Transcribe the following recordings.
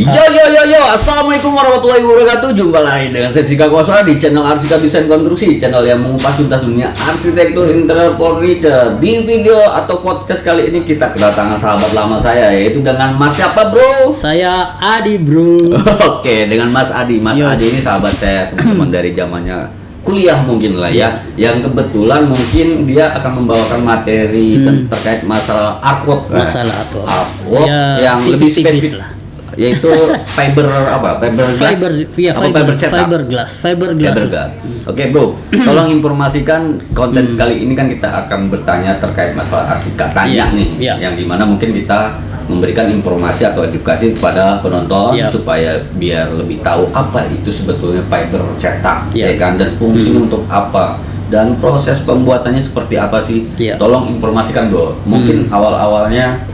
Yo, assalamualaikum warahmatullahi wabarakatuh. Jumpa lagi dengan saya Sika Koswara di channel Arsika Desain Konstruksi, channel yang mengupas tuntas dunia arsitektur, interior, furniture. Di video atau podcast kali ini kita kedatangan sahabat lama saya, yaitu dengan Mas siapa, bro? Saya Adi, bro. Oke, dengan Mas Adi. Mas Adi ini sahabat saya, teman-teman dari zamannya kuliah mungkin lah ya, yang kebetulan mungkin dia akan membawakan materi terkait masalah artwork, Masalah artwork ya, yang lebih spesifik lah, yaitu fiber glass, fiber glass. Oke, bro, tolong informasikan konten kali ini. Kan kita akan bertanya terkait masalah arsika tanya yang dimana mungkin kita memberikan informasi atau edukasi kepada penonton supaya biar lebih tahu apa itu sebetulnya fiber cetak, ya kan, dan fungsinya untuk apa dan proses pembuatannya seperti apa sih. Tolong informasikan, bro. Mungkin awal-awalnya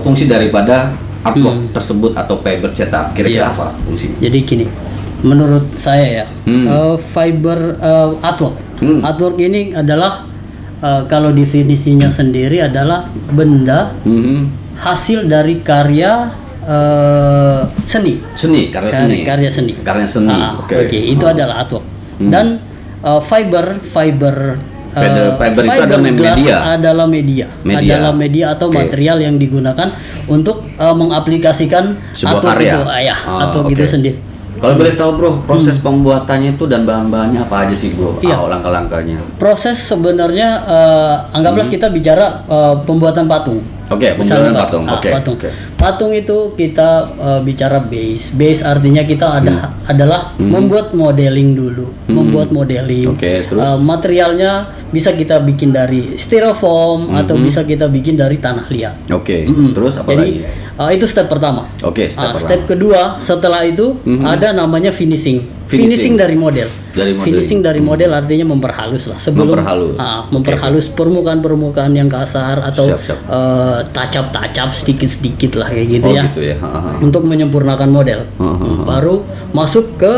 fungsi daripada artwork tersebut atau fiber cetak kira-kira apa fungsinya? Jadi gini, menurut saya ya, fiber artwork ini adalah kalau definisinya sendiri adalah benda hasil dari karya seni. Karya seni. Oke, itu adalah artwork. Dan fiber itu adalah media atau material yang digunakan untuk mengaplikasikan sebuah artwork karya. Itu atau gitu sendiri. Kalau boleh tahu, bro, proses pembuatannya itu dan bahan-bahannya apa aja sih, bro? Langkah-langkahnya. Proses sebenarnya anggaplah kita bicara pembuatan patung. Oke, pembuatan patung. Patung itu kita bicara base. Base artinya kita adalah membuat modeling dulu. Membuat modeling. Terus materialnya bisa kita bikin dari styrofoam atau bisa kita bikin dari tanah liat. Terus apa lagi? Itu step pertama. Step kedua setelah itu ada namanya finishing dari model. Finishing dari model artinya memperhalus lah. Sebelum memperhalus permukaan-permukaan yang kasar atau tacap-tacap sedikit-sedikit lah kayak gitu untuk menyempurnakan model. Baru masuk ke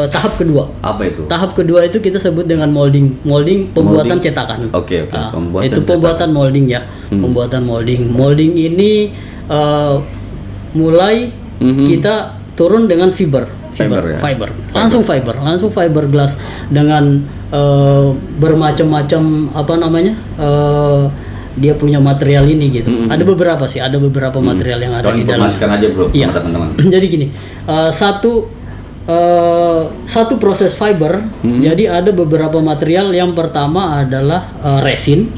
tahap kedua. Apa itu? Tahap kedua itu kita sebut dengan molding pembuatan cetakan. Itu pembuatan molding ya. Pembuatan molding ini mulai kita turun dengan fiber, langsung fiber glass dengan bermacam-macam dia punya material ini gitu. Ada beberapa material yang ada di dalam. Informasikan aja, bro, teman-teman. Jadi gini, satu proses fiber. Jadi ada beberapa material. Yang pertama adalah resin.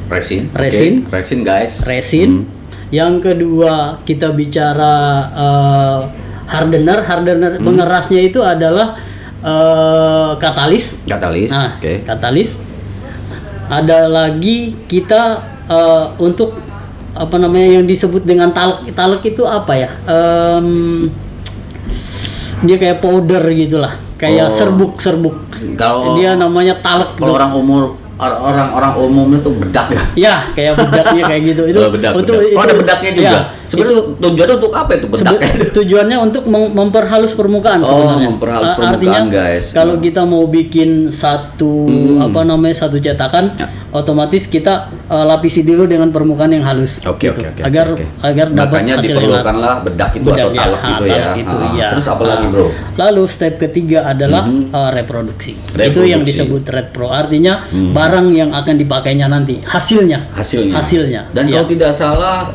Yang kedua kita bicara hardener. Pengerasnya itu adalah katalis. Katalis. Ada lagi kita untuk yang disebut dengan talek itu apa ya? Dia kayak powder gitulah, kayak serbuk. Kalau dia namanya talek. Kalau orang umum itu bedak ya? Ya, kayak bedaknya kayak gitu. Itu bedak. Ada bedaknya juga. Sebenarnya tujuannya untuk apa itu bedak? Tujuannya untuk memperhalus permukaan sebenarnya. Memperhalus permukaan, artinya, guys. Kalau kita mau bikin satu satu cetakan, otomatis kita lapisi dulu dengan permukaan yang halus. Agar dapat hasil yang diperlukanlah bedak itu atau talek itu ya. Terus apa lagi, bro? Lalu step ketiga adalah reproduksi. Itu yang disebut repro. Artinya barang yang akan dipakainya nanti, hasilnya. Dan kalau tidak salah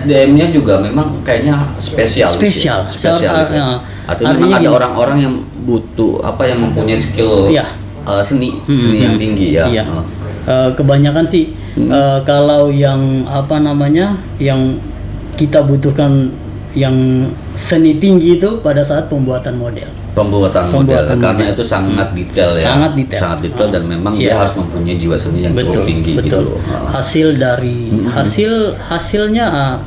SDM-nya juga memang kayaknya spesial. Artinya memang ada orang-orang yang butuh yang mempunyai skill seni yang tinggi ya. Kebanyakan sih kalau yang yang kita butuhkan yang seni tinggi itu pada saat pembuatan model karena itu sangat detail ya. Sangat detail dan memang dia harus mempunyai jiwa seni yang cukup tinggi gitu loh. Hasilnya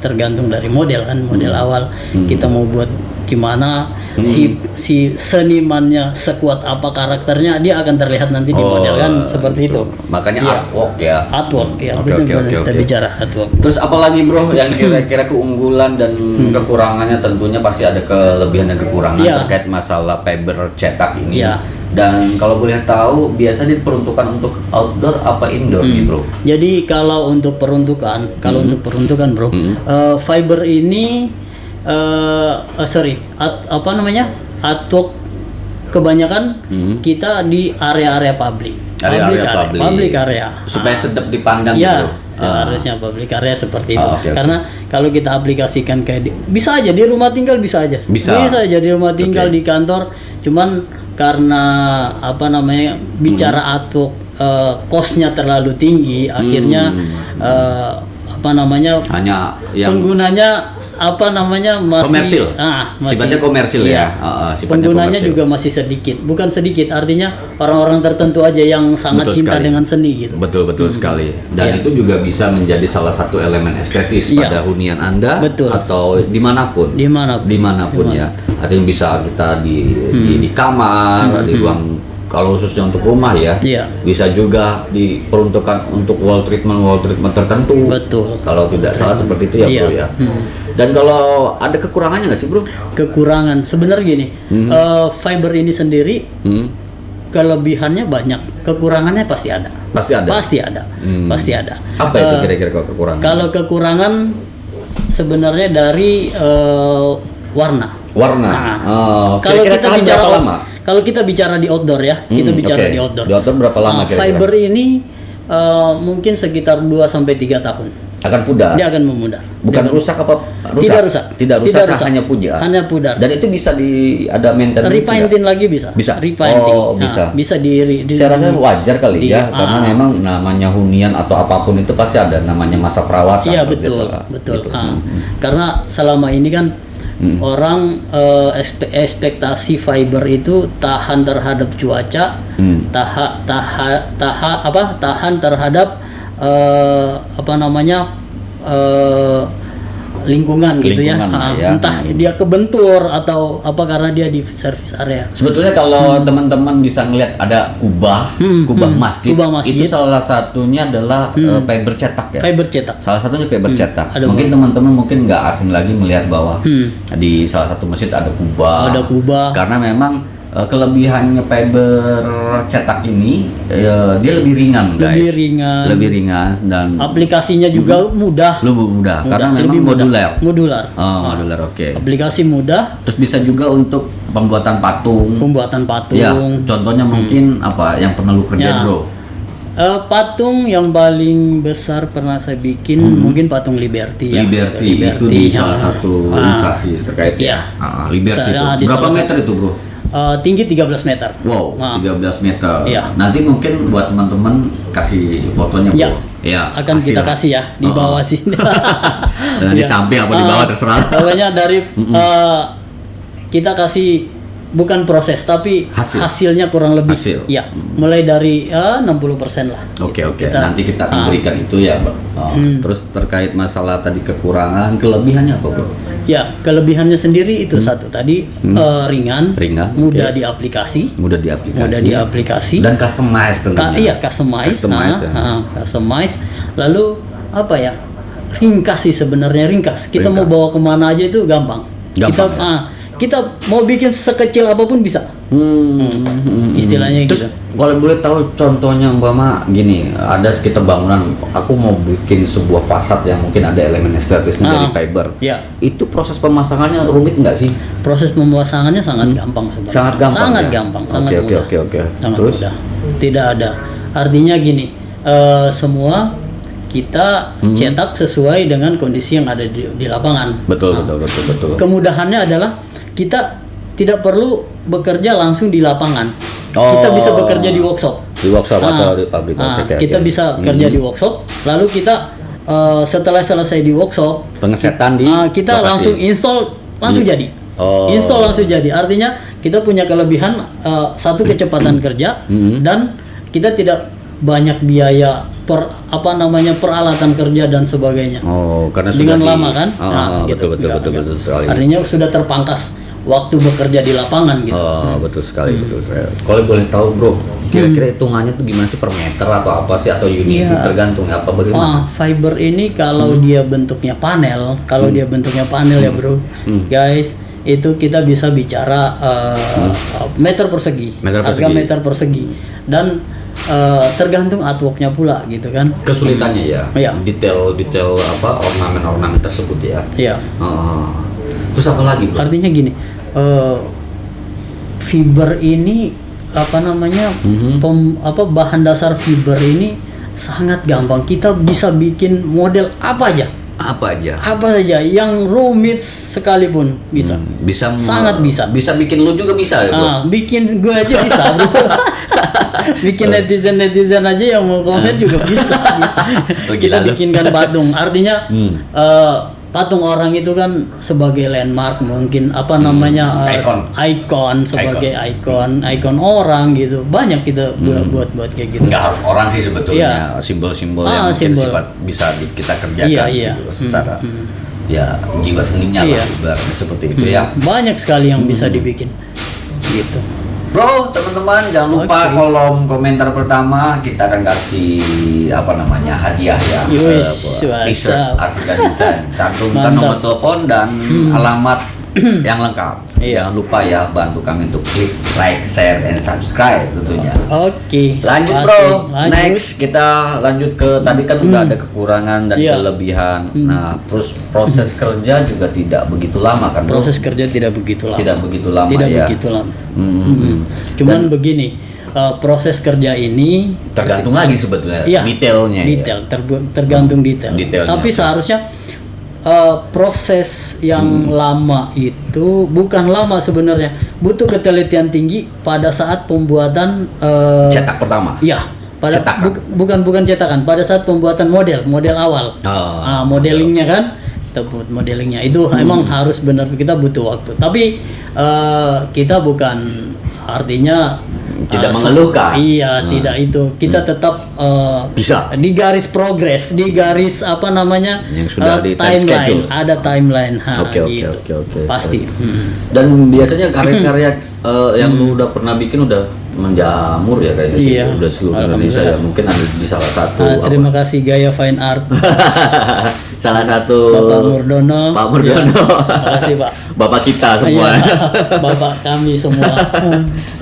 tergantung dari model kan. Model awal kita mau buat gimana, si senimannya sekuat apa karakternya, dia akan terlihat nanti di model kan, seperti itu. Makanya artwork ya. Kita bicara artwork. Terus apalagi, bro, yang kira-kira keunggulan dan kekurangannya? Tentunya pasti ada kelebihan dan kekurangan terkait masalah fiber cetak ini. Dan kalau boleh tahu biasanya diperuntukkan untuk outdoor apa indoor nih, bro? Jadi kalau untuk peruntukan bro, fiber ini apa namanya, artwork kebanyakan kita di area-area publik area supaya sedap dipandang ya, gitu. Seharusnya public area seperti itu. Okay. Karena kalau kita aplikasikan kayak bisa aja di rumah tinggal, bisa aja di rumah tinggal, di kantor. Cuman karena apa namanya, bicara artwork cost-nya terlalu tinggi, akhirnya apa namanya, hanya yang penggunanya apa namanya, masih komersil. Sifatnya komersil ya. Penggunanya juga masih sedikit, bukan sedikit, artinya orang-orang tertentu aja yang sangat cinta dengan seni gitu. Betul sekali. Dan itu juga bisa menjadi salah satu elemen estetis pada hunian Anda atau dimanapun ya. Artinya bisa kita di kamar, di ruang, kalau khususnya untuk rumah ya, bisa juga diperuntukkan untuk wall treatment tertentu. Betul. Kalau tidak salah seperti itu ya bro ya. Dan kalau ada kekurangannya nggak sih bro? Kekurangan sebenarnya gini, fiber ini sendiri kelebihannya banyak, kekurangannya pasti ada. Pasti ada. Apa itu kira-kira kekurangan? Kalau kekurangan sebenarnya dari warna. Kalau kita bicara lama. Kalau kita bicara di outdoor ya, kita bicara di outdoor. Di outdoor berapa lama kira-kira? Fiber ini mungkin sekitar 2 sampai 3 tahun. Akan pudar. Dia akan memudar. Bukan rusak apa? Tidak rusak. Hanya pudar. Dan itu bisa ada maintenance. Repainting lagi bisa. Repainting. Bisa. Bisa Saya rasa wajar kali ya, karena memang namanya hunian atau apapun itu pasti ada namanya masa perawatan. Iya betul. Gitu. Karena selama ini kan orang ekspektasi fiber itu tahan terhadap cuaca, tahan terhadap lingkungan gitu ya. Entah dia kebentur atau apa karena dia di service area. Sebetulnya kalau teman-teman bisa ngelihat ada kubah masjid, itu salah satunya adalah fiber cetak ya. Fiber cetak. Salah satunya fiber cetak. Mungkin teman-teman nggak asing lagi melihat bahwa di salah satu masjid ada kubah. Karena memang kelebihannya fiber cetak ini dia lebih ringan guys. Lebih ringan dan aplikasinya juga mudah. Karena memang modular. Modular, oke. Aplikasi mudah. Terus bisa juga untuk pembuatan patung. Ya, contohnya mungkin apa yang pernah lu kerjain bro? Patung yang paling besar pernah saya bikin mungkin patung Liberty. Itu di salah satu instansi terkait ya. Liberty itu. Berapa meter itu bro? Tinggi 13 meter. Wow, 13 meter. Iya. Nanti mungkin buat teman-teman kasih fotonya bro. Ya, akan kita kasih ya di bawah sini. Dan di samping apa di bawah terserah. Pokoknya dari kita kasih bukan proses tapi hasilnya kurang lebih. Ya, mulai dari 60% lah. Oke. Nanti kita akan berikan itu ya. Terus terkait masalah tadi kekurangan, kelebihannya apa bro? Ya, kelebihannya sendiri itu satu tadi ringan, mudah diaplikasi, dan customize tentunya. Customize. Lalu apa ya? Ringkas sih sebenarnya, ringkas. Kita mau bawa kemana aja itu gampang. Kita mau bikin sekecil apapun bisa. Istilahnya terus, gitu. Kalau boleh tahu contohnya umpama gini, ada sekitar bangunan, aku mau bikin sebuah fasad yang mungkin ada elemen estetisnya dari fiber. Itu proses pemasangannya rumit nggak sih? Proses pemasangannya sangat gampang sebenarnya. Sangat gampang. Oke. Terus mudah. Tidak ada. Artinya gini, semua kita cetak sesuai dengan kondisi yang ada di lapangan. Betul. Kemudahannya adalah kita tidak perlu bekerja langsung di lapangan. Kita bisa bekerja di workshop. Atau di pabrik. Kita bisa kerja di workshop. Lalu kita setelah selesai di workshop, pengesetan kita langsung install langsung jadi. Install langsung jadi. Artinya kita punya kelebihan satu kecepatan kerja dan kita tidak banyak biaya peralatan kerja dan sebagainya. Karena dengan lama kan? Betul sekali. Artinya sudah terpangkas waktu bekerja di lapangan gitu. Betul sekali. Kalau boleh tahu bro, kira-kira hitungannya tuh gimana sih, per meter atau apa sih, atau unit? Tergantung apa bagaimana? Fiber ini kalau dia bentuknya panel, ya bro, guys, itu kita bisa bicara meter persegi, harga meter persegi, dan tergantung artworknya pula gitu kan. Kesulitannya ya. Detail apa ornamen tersebut ya. Terus apa lagi, bro? Artinya gini, fiber ini apa namanya, bahan dasar fiber ini sangat gampang. Kita bisa bikin model apa aja. Apa saja yang rumit sekalipun bisa. Sangat bisa. Bisa bikin lu juga bisa ya, bro? Bikin gue aja bisa, bro. Bikin netizen aja yang mau komen juga bisa. Kita bikinkan patung. Artinya patung orang itu kan sebagai landmark, mungkin apa namanya, ikon sebagai ikon orang gitu. Banyak kita buat kayak gitu. Nggak harus orang sih sebetulnya, simbol-simbol yang mungkin bisa kita kerjakan gitu secara ya jiwa seninya lah, ibaratnya seperti itu ya. Banyak sekali yang bisa dibikin gitu. Bro, teman-teman jangan lupa kolom komentar pertama kita akan kasih hadiah ya, t-shirt Arsika Design. Cantumkan nomor telepon dan alamat yang lengkap. Jangan lupa ya, bantu kami untuk klik like, share, and subscribe tentunya. Lanjut bro, next kita lanjut ke tadi kan udah ada kekurangan dan kelebihan. Nah, terus proses kerja juga tidak begitu lama kan bro? Proses kerja tidak begitu lama. Tidak begitu lama. Cuman begini, proses kerja ini tergantung lagi sebetulnya detailnya. Tergantung detailnya. Tapi seharusnya proses yang lama itu bukan lama sebenarnya, butuh ketelitian tinggi pada saat pembuatan cetak pertama. Iya, bukan cetakan, pada saat pembuatan model awal. Modelingnya kan, modelingnya itu emang harus benar, kita butuh waktu. Tapi kita bukan artinya tidak mengeluhkan. Tidak itu. Kita tetap bisa di garis progres, di garis apa namanya, yang sudah di timeline. Ada timeline. Oke. Pasti. Dan biasanya karya-karya yang lu udah pernah bikin udah menjamur ya kayaknya sih, udah seluruh Indonesia ya. Mungkin ada di salah satu. Terima kasih Gaya Fine Art. Salah satu Pak Murdono. Terima kasih Pak. Bapak kita semua. Bapak kami semua.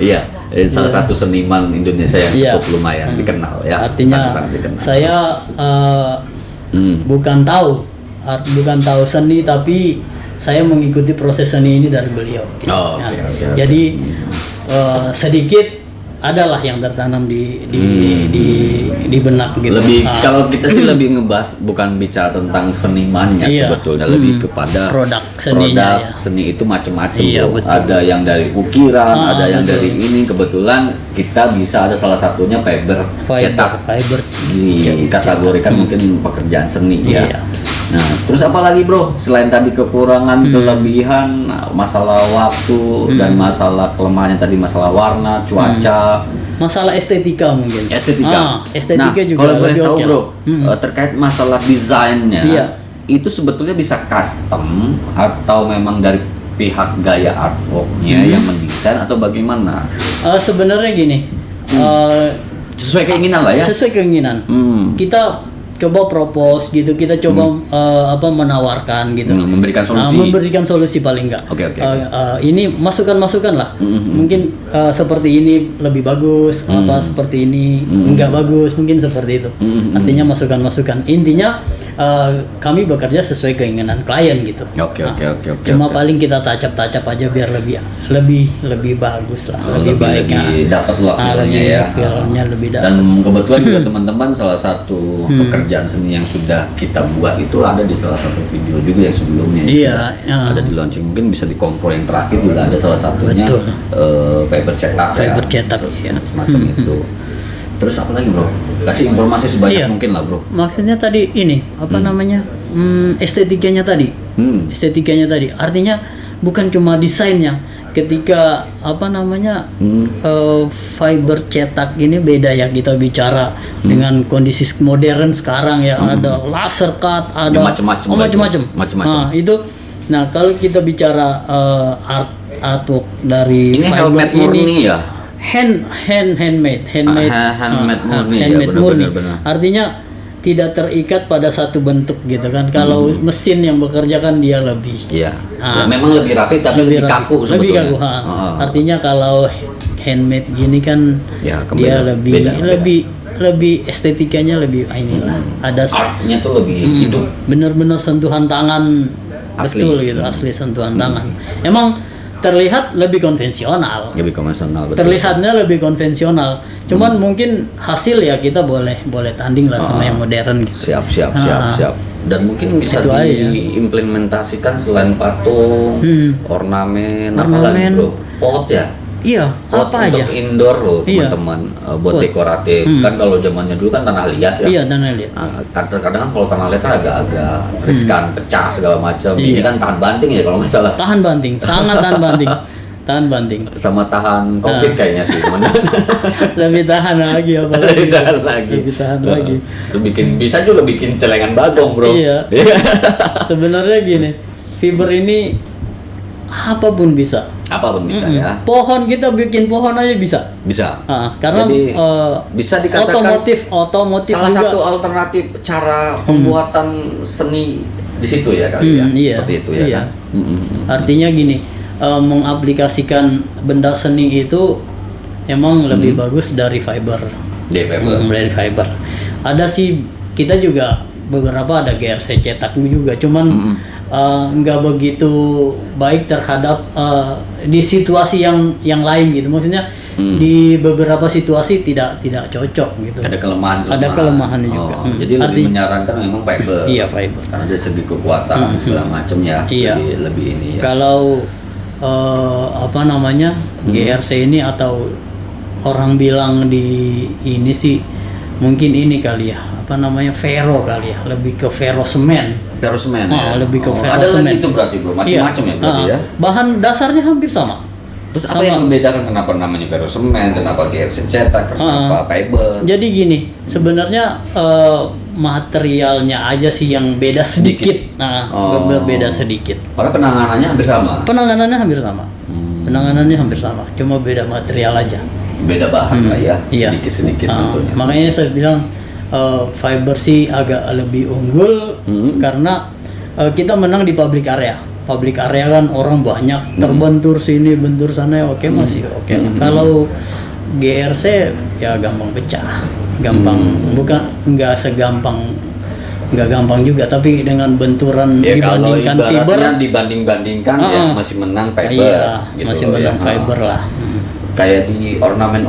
Iya. Salah satu seniman Indonesia yang cukup lumayan dikenal ya. Artinya sangat dikenal. Saya bukan tahu seni, tapi saya mengikuti proses seni ini dari beliau. Jadi sedikit adalah yang tertanam di benak gitu. Kalau kita sih lebih ngebahas bukan bicara tentang senimannya sebetulnya, lebih kepada produk seninya. Seni itu macam-macam. Ada yang dari ukiran, ada yang dari ini. Kebetulan kita bisa ada salah satunya fiber cetak. Dikategorikan mungkin pekerjaan seni ya. Nah, terus apa lagi bro? Selain tadi kekurangan, kelebihan, masalah waktu dan masalah kelemahannya tadi, masalah warna, cuaca, masalah estetika mungkin. Estetika juga. Kalau boleh tahu bro, terkait masalah desainnya, itu sebetulnya bisa custom atau memang dari pihak Gaya Artworknya yang mendesain atau bagaimana? Sebenarnya gini, sesuai keinginan lah ya. Sesuai keinginan. Kita coba propose gitu, kita coba menawarkan gitu, memberikan solusi paling enggak. Ini masukan lah. Mungkin seperti ini lebih bagus, seperti ini enggak bagus, mungkin seperti itu. Artinya masukan. Intinya kami bekerja sesuai keinginan klien gitu. Cuma paling kita tacap aja biar lebih bagus lah, lebih baik, dapat lah feelnya ya. Feelnya lebih dapat. Dan kebetulan juga teman-teman salah satu pekerjaan seni yang sudah kita buat itu ada di salah satu video juga yang sebelumnya ada di launching. Mungkin bisa di kompro yang terakhir juga ada salah satunya fiber cetak semacam itu. Terus apa lagi bro? Kasih informasi sebanyak mungkin lah bro. Maksudnya tadi ini estetikanya tadi. Estetikanya tadi. Artinya bukan cuma desainnya. Ketika fiber cetak ini beda ya, kita bicara dengan kondisi modern sekarang ya, ada laser cut, ada macam-macam. Itu. Nah, kalau kita bicara artwork dari ini helmet murni ya. handmade murni. Artinya tidak terikat pada satu bentuk gitu kan. Kalau mesin yang bekerja kan dia lebih. Memang lebih rapi tapi lebih kaku sebetulnya. Artinya kalau handmade gini kan dia lebih estetikanya lebih inilah. Ada artnya tuh lebih hidup. Bener-bener sentuhan tangan asli. Betul gitu, asli sentuhan tangan. Emang terlihat lebih konvensional. Betul. Terlihatnya lebih konvensional. Cuman mungkin hasil ya kita boleh tanding lah sama yang modern gitu. Siap. Dan mungkin bisa diimplementasikan selain patung, ornamen, apalagi bro, pot ya. Iya, pot apa untuk aja. indoor loh teman-teman, buat dekoratif. Kan kalau zamannya dulu kan tanah liat ya. Iya, tanah liat. Kadang-kadang kan kalau tanah liat kan agak riskan, pecah segala macam. Ini kan tahan banting ya kalau nggak salah. Tahan banting, sangat tahan banting. Tahan banting. Sama tahan COVID kayaknya sih sebenarnya. Lebih tahan lagi apalagi. Lebih tahan lagi. Bisa juga bikin celengan bagong, bro. Iya. Sebenarnya gini, fiber ini apapun bisa. Ya. Pohon kita bikin pohon aja bisa. Karena jadi, bisa dikatakan otomotif salah juga. satu alternatif cara pembuatan seni di situ ya kali ya. Iya, seperti itu ya kan. Artinya gini, mengaplikasikan benda seni itu emang lebih bagus dari fiber. Dari fiber. Ada sih kita juga beberapa ada GRC cetak juga, cuman nggak begitu baik terhadap di situasi yang lain gitu. Maksudnya di beberapa situasi tidak cocok gitu. Ada kelemahannya juga. Jadi lebih menyarankan memang fiber. Iya, fiber. Karena dari segi kekuatan segala macam ya. Iya. Lebih ini ya. Kalau GRC ini atau orang bilang di ini sih mungkin ini kali ya, ferro kali ya, lebih ke ferro semen. Lebih ke ferro ada semen. lagi itu berarti bro, macam-macam ya berarti ya. Bahan dasarnya hampir sama. Terus apa yang membedakan kenapa namanya ferro semen, kenapa GRC cetak, kenapa fiber? Jadi gini, sebenarnya materialnya aja sih yang beda sedikit. Beda sedikit. Karena penanganannya hampir sama. Penanganannya hampir sama, cuma beda material aja. Beda bahan lah ya, sedikit-sedikit tentunya. Makanya saya bilang fiber sih agak lebih unggul karena kita menang di public area. Public area kan orang banyak terbentur sini, bentur sana, masih oke. Kalau GRC ya gampang pecah, nggak gampang juga, tapi dengan benturan dibandingkan fiber, dibandingkan ya masih menang fiber. Iya, gitu masih menang fiber lah. Kayak di ornamen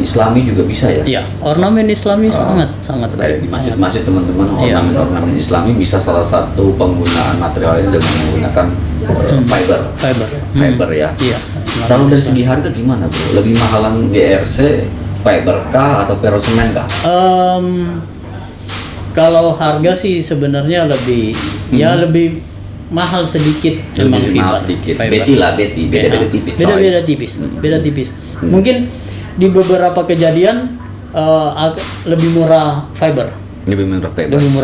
Islami juga bisa ya? Iya, ornamen Islami sangat baik. Di masjid-masjid teman-teman, ornamen Islami bisa salah satu penggunaan materialnya dengan menggunakan fiber ya. Iya. Kalau dari segi harga gimana bro? Lebih mahalan GRC, fiber kah atau ferro semen kah? Kalau harga sih sebenarnya lebih mahal sedikit. Lebih mahal sedikit. Beda tipis. Mungkin di beberapa kejadian lebih murah fiber. Lebih murah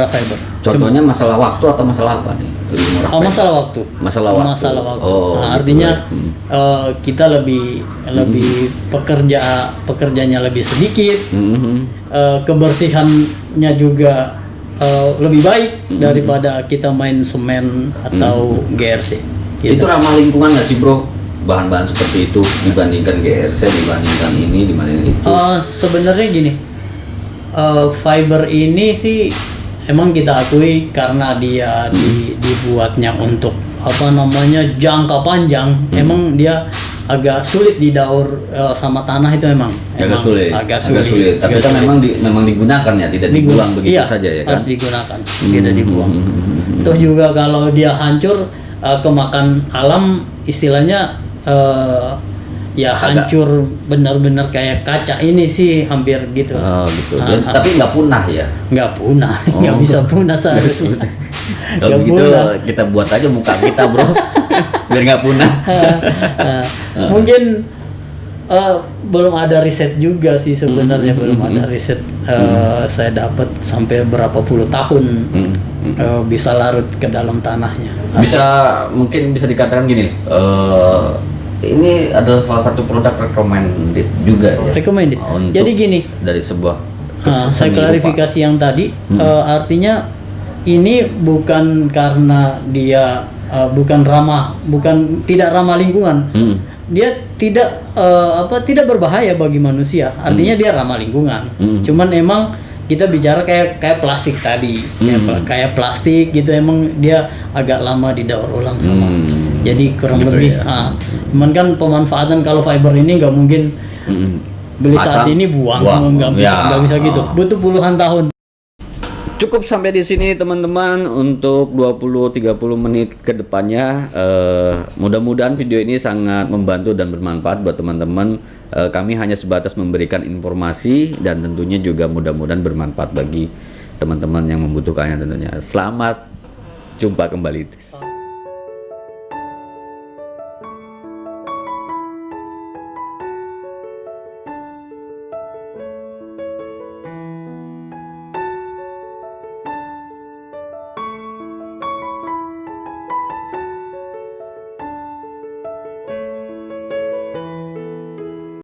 fiber. Contohnya masalah waktu atau masalah apa nih? Lebih murah fiber. Masalah waktu. Artinya kita lebih pekerjanya lebih sedikit. Kebersihannya juga lebih baik daripada kita main semen atau GRC. Gitu. Itu ramah lingkungan nggak sih bro? Bahan-bahan seperti itu dibandingkan GRC, dibandingkan itu? Sebenarnya gini, fiber ini sih emang kita akui karena dia dibuatnya untuk jangka panjang. Emang dia agak sulit didaur sama tanah itu agak sulit. Tapi kan memang digunakan ya, tidak dibuang begitu saja ya kan? Harus digunakan, tidak dibuang. Terus juga kalau dia hancur kemakan alam, istilahnya hancur benar-benar kayak kaca ini sih hampir gitu. Gitu. Tapi nggak punah ya? Nggak punah, nggak bisa punah seharusnya. Kalau begitu kita buat aja muka kita bro. Biar nggak punah. Mungkin belum ada riset juga sih sebenarnya, belum ada riset. Saya dapat sampai berapa puluh tahun bisa larut ke dalam tanahnya. Mungkin bisa dikatakan gini, ini adalah salah satu produk recommended juga ya. Recommended. Jadi gini, dari sebuah saya klarifikasi yang tadi, artinya ini bukan karena dia tidak ramah lingkungan. Dia tidak berbahaya bagi manusia. Artinya dia ramah lingkungan. Cuman emang kita bicara kayak plastik tadi, kayak plastik gitu, emang dia agak lama didaur ulang sama. Jadi kurang gitu lebih. Ya. Cuman kan pemanfaatan kalau fiber ini nggak mungkin beli saat ini buang. Nggak bisa gitu. Butuh puluhan tahun. Cukup sampai di sini teman-teman untuk 20-30 menit ke depannya. Mudah-mudahan video ini sangat membantu dan bermanfaat buat teman-teman. Kami hanya sebatas memberikan informasi dan tentunya juga mudah-mudahan bermanfaat bagi teman-teman yang membutuhkannya tentunya. Selamat jumpa kembali.